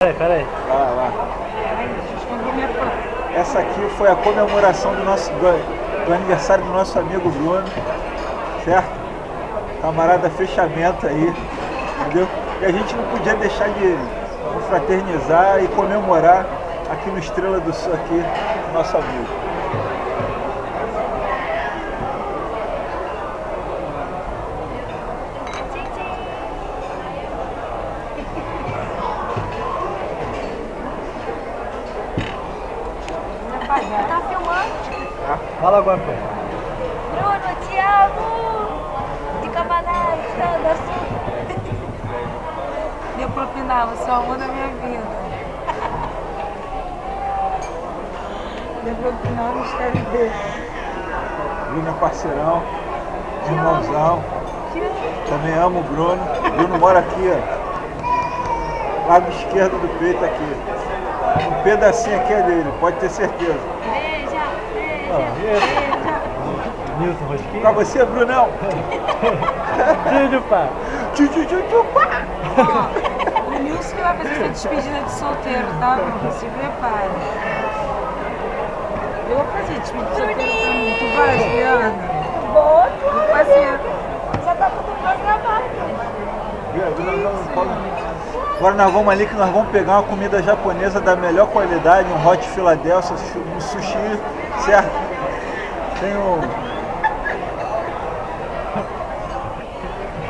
Peraí. Vai lá. Essa aqui foi a comemoração do aniversário do nosso amigo Bruno, certo? Camarada fechamento aí, entendeu? E a gente não podia deixar de confraternizar e comemorar aqui no Estrela do Sul, aqui, nosso amigo. Tá filmando? Fala agora, pô. Bruno, te amo! De Cabanagem, da Sul. Deu propinar, você é o amor da minha vida. Deu propinar no mistério dele. Bruno é parceirão, irmãozão. Também amo o Bruno. O Bruno mora aqui, ó. Lado esquerdo do peito aqui. Um pedacinho aqui é dele, pode ter certeza. Beija, Nilson Rosquinha. Pra você, Brunão. Tchau, pá. Pá. Ó, o Nilson que vai fazer sua despedida de solteiro, tá, Bruno? Se prepara. Eu vou fazer despedida de solteiro também. Tu vai, Juliana? Vou fazer. Já tá tudo programado. Agora nós vamos ali que nós vamos pegar uma comida japonesa da melhor qualidade, um hot Philadelphia, um sushi, certo? Tem um...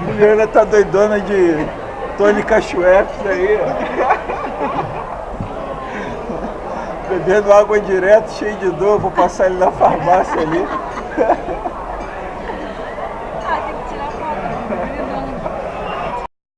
Juliana tá doidona de tônica Schweppes aí, ó. Bebendo água direto, cheio de dor, vou passar ele na farmácia ali.